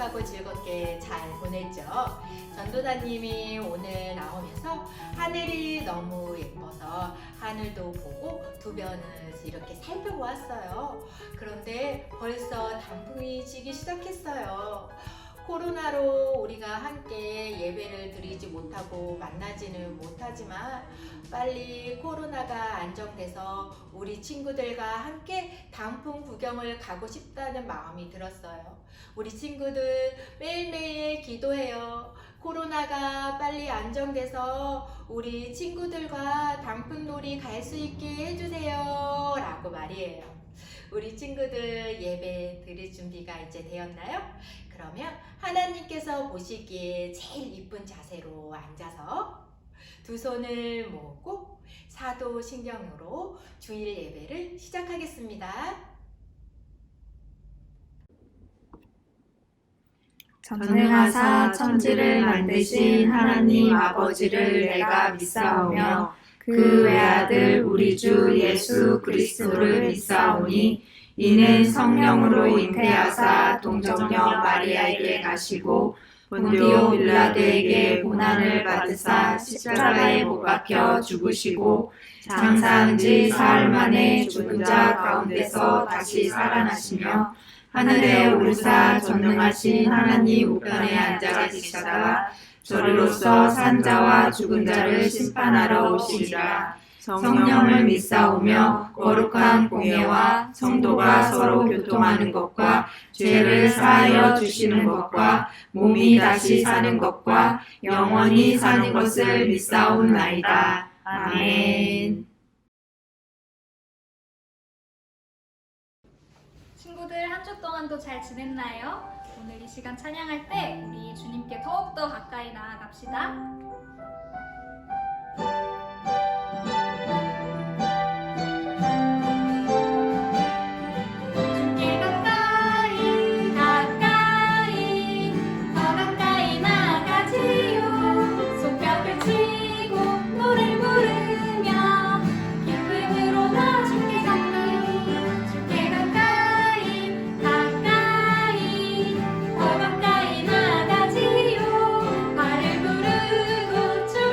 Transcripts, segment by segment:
행복하고 즐겁게 잘 보냈죠. 전도사님이 오늘 나오면서 하늘이 너무 예뻐서 하늘도 보고 주변을 이렇게 살펴보았어요. 그런데 벌써 단풍이 지기 시작했어요. 코로나로 우리가 함께 예배를 드리지 못하고 만나지는 못하지만 빨리 코로나가 안정돼서 우리 친구들과 함께 단풍 구경을 가고 싶다는 마음이 들었어요. 우리 친구들 매일매일 기도해요. 코로나가 빨리 안정돼서 우리 친구들과 단풍놀이 갈 수 있게 해주세요 라고 말이에요. 우리 친구들 예배 드릴 준비가 이제 되었나요? 그러면 하나님께서 보시기에 제일 이쁜 자세로 앉아서 두 손을 모으고 사도신경으로 주일 예배를 시작하겠습니다. 전능하사 천지를 만드신 하나님 아버지를 내가 믿사오며 그 외아들 우리 주 예수 그리스도를 믿사오니 이는 성령으로 잉태하사 동정녀 마리아에게 나시고 본디오 빌라도에게 고난을 받으사 십자가에 못 박혀 죽으시고 장사한 지 사흘 만에 죽은 자 가운데서 다시 살아나시며 하늘에 오르사 전능하신 하나님 우편에 앉아 계시다가 저리로서 산 자와 죽은 자를 심판하러 오시리라. 성령을 믿사오며 거룩한 공예와 성도가 서로 교통하는 것과 죄를 사하여 주시는 것과 몸이 다시 사는 것과 영원히 사는 것을 믿사옵나이다. 아멘. 친구들 한 주 동안도 잘 지냈나요? 오늘 이 시간 찬양할 때 우리 주님께 더욱더 가까이 나아갑시다. 주께 가까이 가까이 더 가까이 나가지요. 손뼉을 치고 노래 부르며 기쁨으로 나 주께 가까이 더 가까이 나가지요. 발을 부르고 춤을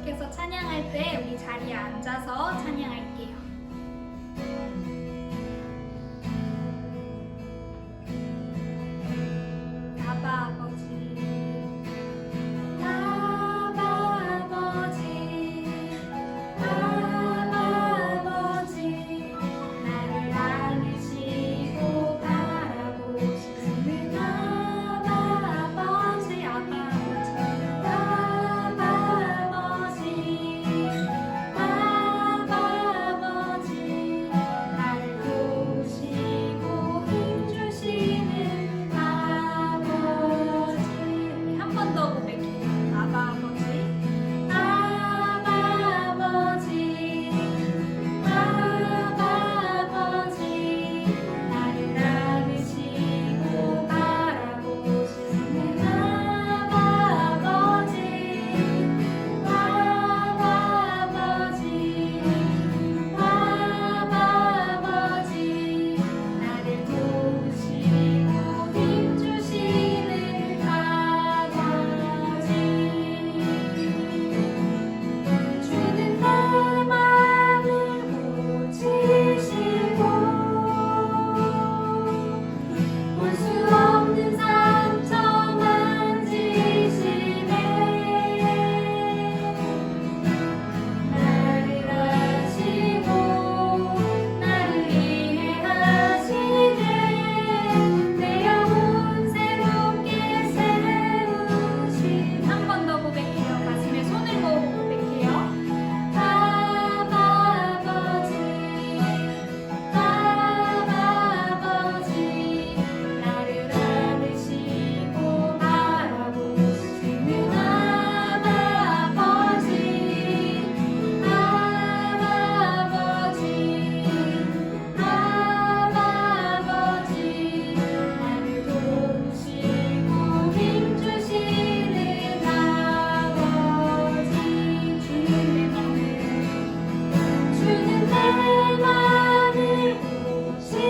계속해서 찬양할 때 우리 자리에 앉아서 찬양할게요. 아바 아버지, 아바 아버지, 아바 아버지, 나를 안으시고 바라보시는 아바 아버지, 아바 아버지, 아바 아버지, 아바 아버지, 나를 도우시고 힘주시는 아버지. 한 번 더 고백해요. 아바 아버지, 아바 아버지, 아바 아버지, 나를 안으시고 바라보시는 아바 아버지, 아바 아버지, 아바 아버지, 나를 도우시고 힘주시는 아버지. 주는 나만을 고치시고 볼 수 없는 상처 만지시네. 나를 아시고 나를 이해하시네. 내 영혼 새롭게 세우신. 한 번 더 고백해요. 가슴에 손을 모으고 고백해요. 아바 아버지, 아바 아버지, 나를 안으시고 바라보시는 아바 아버지, 아바 아버지, 아바 아버지, 나를 도우시고 힘주시는 아버지. 주는 내 맘을 고치시고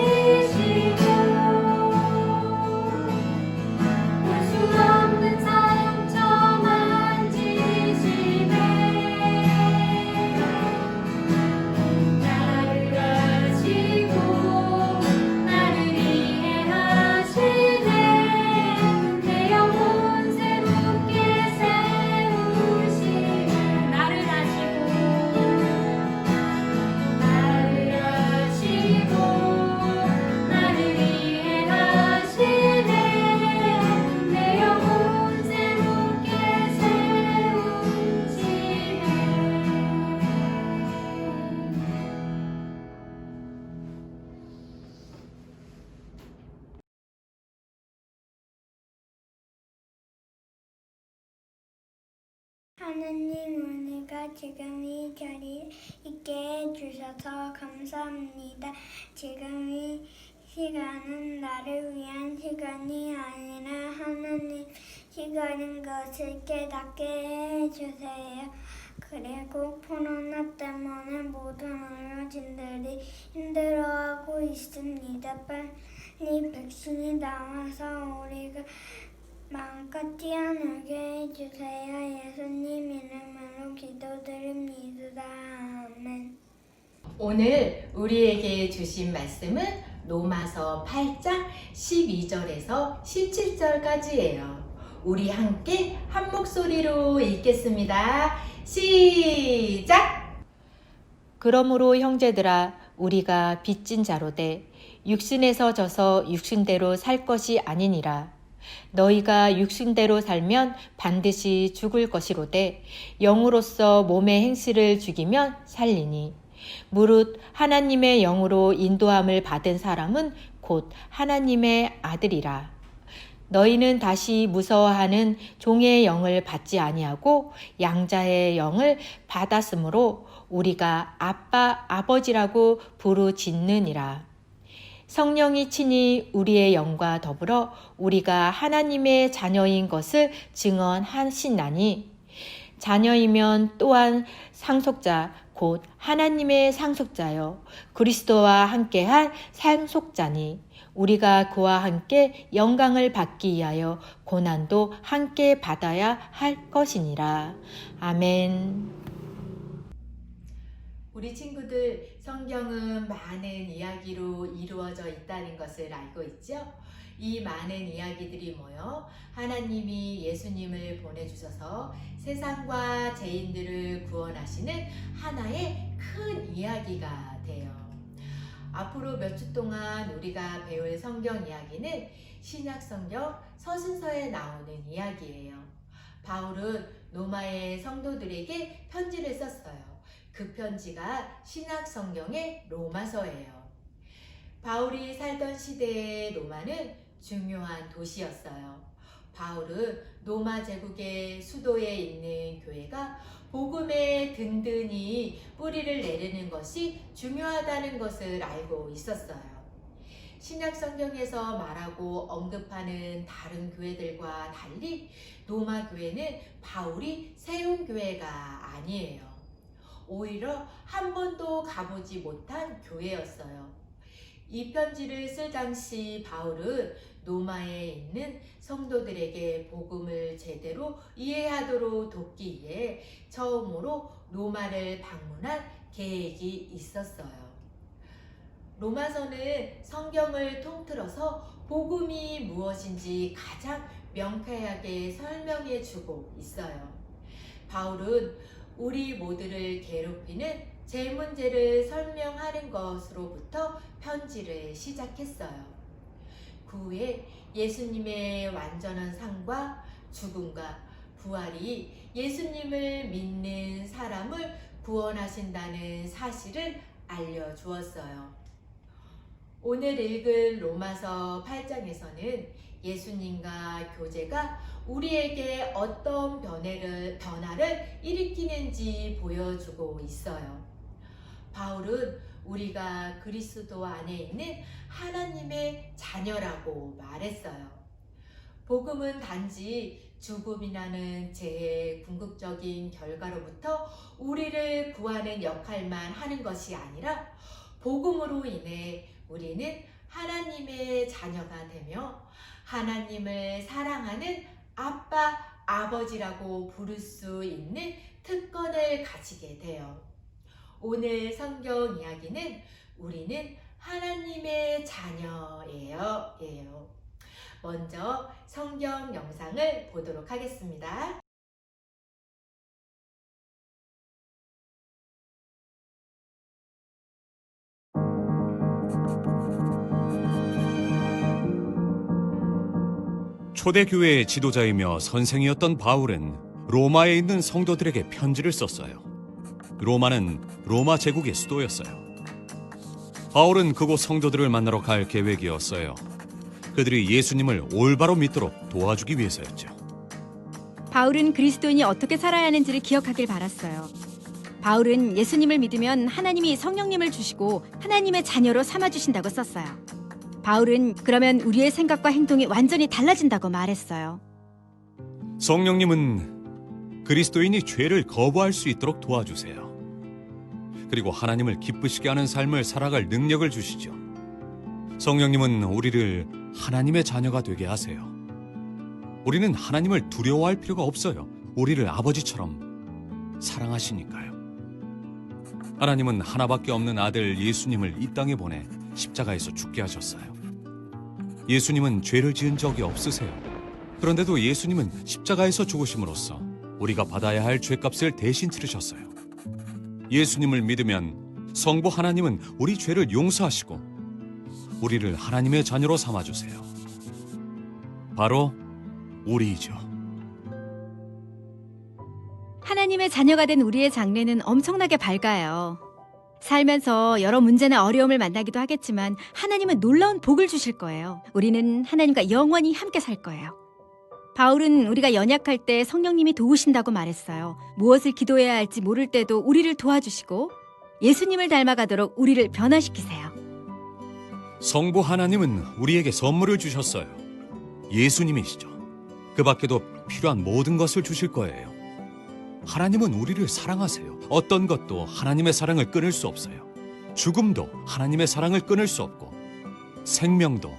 볼 수 없는 상처 만지시네. 나를 아시고 나를 이해하시네. 내 영혼 새롭게 세우시네. 나를 아시고 나를 아시고 나를 이해하시네. 내 영혼 새롭게 세우시네. 하나님 오늘과 지금 이 자리에 있게 해주셔서 감사합니다. 지금 이 시간은 나를 위한 시간이 아니라 하나님 시간인 것을 깨닫게 해주세요. 그리고 코로나 때문에 모든 의료진들이 힘들어하고 있습니다. 빨리 백신이 나와서 우리가 마음껏 뛰어놀게 해주세요. 예수님 이름으로 기도드립니다. 아멘. 오늘 우리에게 주신 말씀은 로마서 8장 12절에서 17절까지예요. 우리 함께 한 목소리로 읽겠습니다. 시작! 그러므로 형제들아 우리가 빚진 자로되 육신에서 져서 육신대로 살 것이 아니니라. 너희가 육신대로 살면 반드시 죽을 것이로되 영으로서 몸의 행실을 죽이면 살리니 무릇 하나님의 영으로 인도함을 받은 사람은 곧 하나님의 아들이라. 너희는 다시 무서워하는 종의 영을 받지 아니하고 양자의 영을 받았으므로 우리가 아빠 아버지라고 부르짖느니라. 성령이 친히 우리의 영과 더불어 우리가 하나님의 자녀인 것을 증언하시나니 자녀이면 또한 상속자 곧 하나님의 상속자여 그리스도와 함께한 상속자니 우리가 그와 함께 영광을 받기 위하여 고난도 함께 받아야 할 것이니라. 아멘. 우리 친구들, 성경은 많은 이야기로 이루어져 있다는 것을 알고 있죠? 이 많은 이야기들이 모여 하나님이 예수님을 보내주셔서 세상과 죄인들을 구원하시는 하나의 큰 이야기가 돼요. 앞으로 몇 주 동안 우리가 배울 성경 이야기는 신약성경 서신서에 나오는 이야기예요. 바울은 로마의 성도들에게 편지를 썼어요. 그 편지가 신약성경의 로마서예요. 바울이 살던 시대의 로마는 중요한 도시였어요. 바울은 로마 제국의 수도에 있는 교회가 복음에 든든히 뿌리를 내리는 것이 중요하다는 것을 알고 있었어요. 신약 성경에서 말하고 언급하는 다른 교회들과 달리 로마 교회는 바울이 세운 교회가 아니에요. 오히려 한 번도 가보지 못한 교회였어요. 이 편지를 쓸 당시 바울은 로마에 있는 성도들에게 복음을 제대로 이해하도록 돕기 위해 처음으로 로마를 방문한 계획이 있었어요. 로마서는 성경을 통틀어서 복음이 무엇인지 가장 명쾌하게 설명해 주고 있어요. 바울은 우리 모두를 괴롭히는 죄 문제를 설명하는 것으로부터 편지를 시작했어요. 그 후에 예수님의 완전한 삶과 죽음과 부활이 예수님을 믿는 사람을 구원하신다는 사실을 알려주었어요. 오늘 읽은 로마서 8장에서는 예수님과 교제가 우리에게 어떤 변화를 일으키는지 보여주고 있어요. 바울은 우리가 그리스도 안에 있는 하나님의 자녀라고 말했어요. 복음은 단지 죽음이라는 죄의 궁극적인 결과로부터 우리를 구하는 역할만 하는 것이 아니라 복음으로 인해 우리는 하나님의 자녀가 되며 하나님을 사랑하는 아빠, 아버지라고 부를 수 있는 특권을 가지게 돼요. 오늘 성경 이야기는 우리는 하나님의 자녀예요. 먼저 성경 영상을 보도록 하겠습니다. 초대교회의 지도자이며 선생이었던 바울은 로마에 있는 성도들에게 편지를 썼어요. 로마는 로마 제국의 수도였어요. 바울은 그곳 성도들을 만나러 갈 계획이었어요. 그들이 예수님을 올바로 믿도록 도와주기 위해서였죠. 바울은 그리스도인이 어떻게 살아야 하는지를 기억하길 바랐어요. 바울은 예수님을 믿으면 하나님이 성령님을 주시고 하나님의 자녀로 삼아주신다고 썼어요. 바울은 그러면 우리의 생각과 행동이 완전히 달라진다고 말했어요. 성령님은 그리스도인이 죄를 거부할 수 있도록 도와주세요. 그리고 하나님을 기쁘시게 하는 삶을 살아갈 능력을 주시죠. 성령님은 우리를 하나님의 자녀가 되게 하세요. 우리는 하나님을 두려워할 필요가 없어요. 우리를 아버지처럼 사랑하시니까요. 하나님은 하나밖에 없는 아들 예수님을 이 땅에 보내 십자가에서 죽게 하셨어요. 예수님은 죄를 지은 적이 없으세요. 그런데도 예수님은 십자가에서 죽으심으로써 우리가 받아야 할 죄값을 대신 치르셨어요. 예수님을 믿으면 성부 하나님은 우리 죄를 용서하시고 우리를 하나님의 자녀로 삼아주세요. 바로 우리이죠. 하나님의 자녀가 된 우리의 장래는 엄청나게 밝아요. 살면서 여러 문제나 어려움을 만나기도 하겠지만 하나님은 놀라운 복을 주실 거예요. 우리는 하나님과 영원히 함께 살 거예요. 바울은 우리가 연약할 때 성령님이 도우신다고 말했어요. 무엇을 기도해야 할지 모를 때도 우리를 도와주시고 예수님을 닮아가도록 우리를 변화시키세요. 성부 하나님은 우리에게 선물을 주셨어요. 예수님이시죠. 그 밖에도 필요한 모든 것을 주실 거예요. 하나님은 우리를 사랑하세요. 어떤 것도 하나님의 사랑을 끊을 수 없어요. 죽음도 하나님의 사랑을 끊을 수 없고 생명도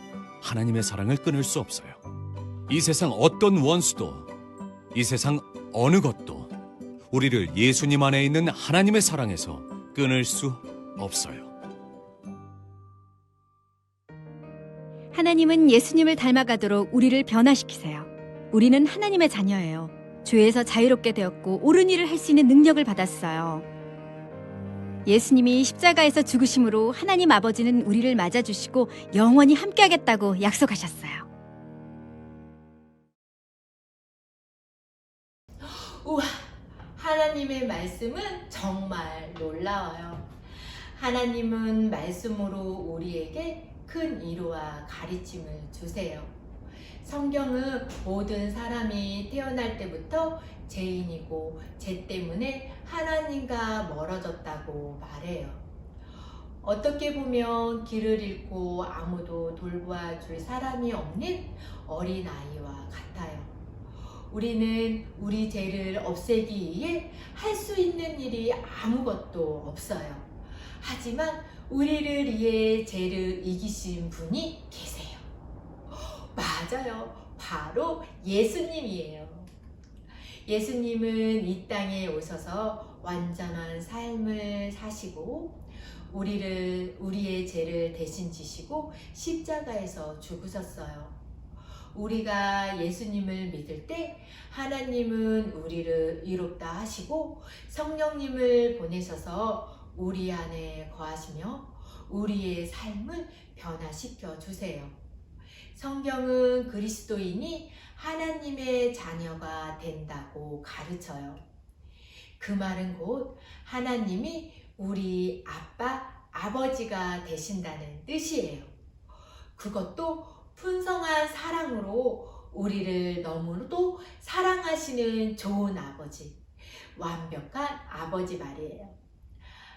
하나님의 사랑을 끊을 수 없어요. 이 세상 어떤 원수도, 이 세상 어느 것도 우리를 예수님 안에 있는 하나님의 사랑에서 끊을 수 없어요. 하나님은 예수님을 닮아가도록 우리를 변화시키세요. 우리는 하나님의 자녀예요. 죄에서 자유롭게 되었고 옳은 일을 할 수 있는 능력을 받았어요. 예수님이 십자가에서 죽으심으로 하나님 아버지는 우리를 맞아주시고 영원히 함께하겠다고 약속하셨어요. 우와, 하나님의 말씀은 정말 놀라워요. 하나님은 말씀으로 우리에게 큰 위로와 가르침을 주세요. 성경은 모든 사람이 태어날 때부터 죄인이고 죄 때문에 하나님과 멀어졌다고 말해요. 어떻게 보면 길을 잃고 아무도 돌봐줄 사람이 없는 어린아이와 같아요. 우리는 우리 죄를 없애기 위해 할 수 있는 일이 아무것도 없어요. 하지만 우리를 위해 죄를 이기신 분이 계세요. 맞아요. 바로 예수님이에요. 예수님은 이 땅에 오셔서 완전한 삶을 사시고 우리의 죄를 대신 지시고 십자가에서 죽으셨어요. 우리가 예수님을 믿을 때 하나님은 우리를 의롭다 하시고 성령님을 보내셔서 우리 안에 거하시며 우리의 삶을 변화시켜 주세요. 성경은 그리스도인이 하나님의 자녀가 된다고 가르쳐요. 그 말은 곧 하나님이 우리 아버지가 되신다는 뜻이에요. 그것도 풍성한 사랑으로 우리를 너무도 사랑하시는 좋은 아버지, 완벽한 아버지 말이에요.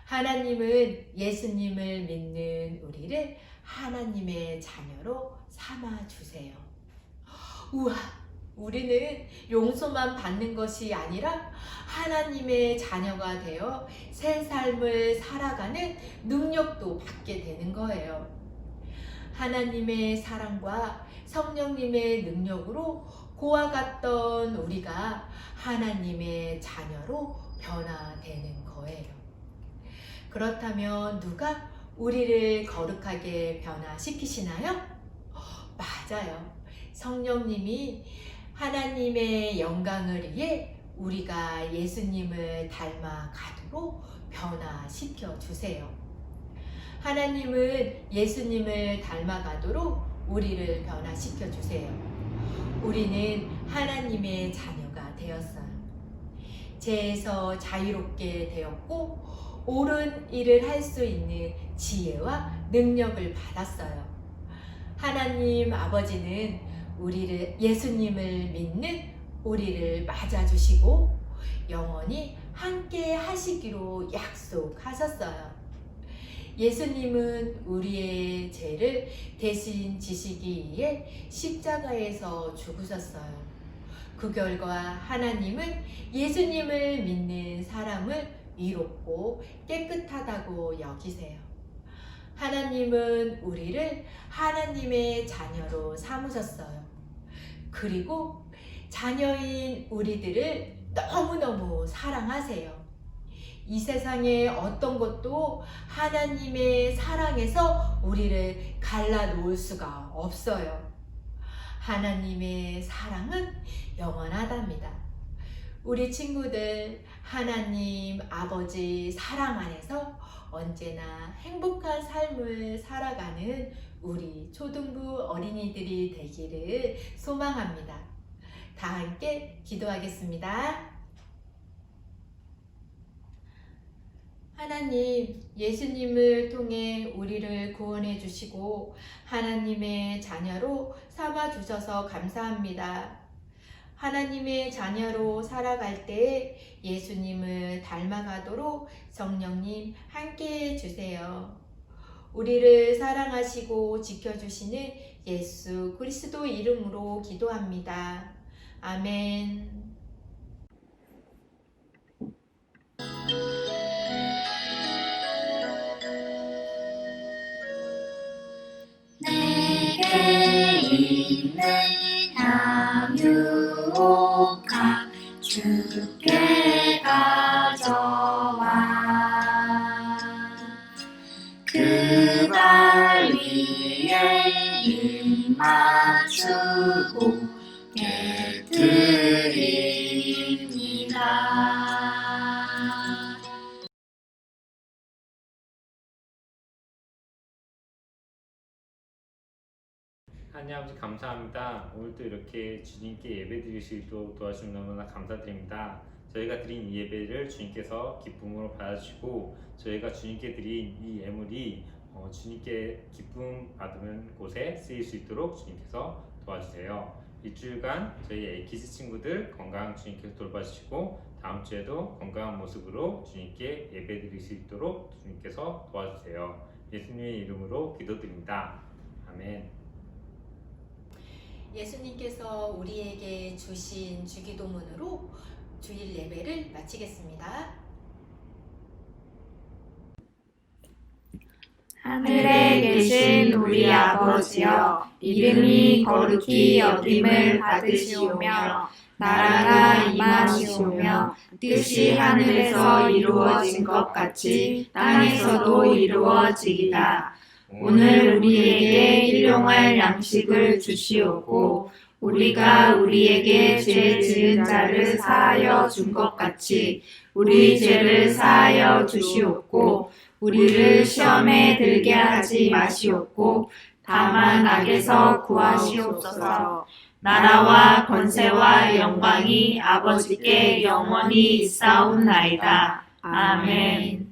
하나님은 예수님을 믿는 우리를 하나님의 자녀로 삼아주세요. 우와, 우리는 용서만 받는 것이 아니라 하나님의 자녀가 되어 새 삶을 살아가는 능력도 받게 되는 거예요. 하나님의 사랑과 성령님의 능력으로 고와 같던 우리가 하나님의 자녀로 변화되는 거예요. 그렇다면 누가 우리를 거룩하게 변화시키시나요? 맞아요. 성령님이 하나님의 영광을 위해 우리가 예수님을 닮아 가도록 변화시켜 주세요. 하나님은 예수님을 닮아가도록 우리를 변화시켜 주세요. 우리는 하나님의 자녀가 되었어요. 죄에서 자유롭게 되었고 옳은 일을 할 수 있는 지혜와 능력을 받았어요. 하나님 아버지는 예수님을 믿는 우리를 맞아주시고 영원히 함께 하시기로 약속하셨어요. 예수님은 우리의 죄를 대신 지시기 위해 십자가에서 죽으셨어요. 그 결과 하나님은 예수님을 믿는 사람을 의롭고 깨끗하다고 여기세요. 하나님은 우리를 하나님의 자녀로 삼으셨어요. 그리고 자녀인 우리들을 너무너무 사랑하세요. 이 세상에 어떤 것도 하나님의 사랑에서 우리를 갈라놓을 수가 없어요. 하나님의 사랑은 영원하답니다. 우리 친구들, 하나님 아버지 사랑 안에서 언제나 행복한 삶을 살아가는 우리 초등부 어린이들이 되기를 소망합니다. 다 함께 기도하겠습니다. 하나님, 예수님을 통해 우리를 구원해 주시고 하나님의 자녀로 삼아 주셔서 감사합니다. 하나님의 자녀로 살아갈 때 예수님을 닮아가도록 성령님 함께해 주세요. 우리를 사랑하시고 지켜주시는 예수 그리스도 이름으로 기도합니다. 아멘. 내게 맞추고 깨드립니다. 하나님 아버지 감사합니다. 오늘도 이렇게 주님께 예배드릴 수 있도록 도와주신 너무나 감사드립니다. 저희가 드린 이 예배를 주님께서 기쁨으로 받아주시고 저희가 주님께 드린 이 예물이 주님께 기쁨 받으는 곳에 쓰일 수 있도록 주님께서 도와주세요. 일주일간 저희 에이키즈 친구들 건강 주님께서 돌봐주시고 다음 주에도 건강한 모습으로 주님께 예배드릴 수 있도록 주님께서 도와주세요. 예수님의 이름으로 기도드립니다. 아멘. 예수님께서 우리에게 주신 주기도문으로 주일 예배를 마치겠습니다. 하늘에 계신 우리 아버지여, 이름이 거룩히 여김을 받으시오며 나라가 임하시오며 뜻이 하늘에서 이루어진 것 같이 땅에서도 이루어지이다. 오늘 우리에게 일용할 양식을 주시옵고 우리가 우리에게 죄 지은 자를 사하여 준 것 같이 우리 죄를 사하여 주시옵고 우리를 시험에 들게 하지 마시옵고 다만 악에서 구하시옵소서. 나라와 권세와 영광이 아버지께 영원히 있사옵나이다. 아멘.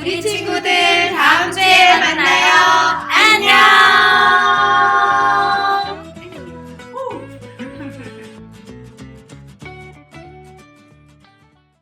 우리 친구들 다음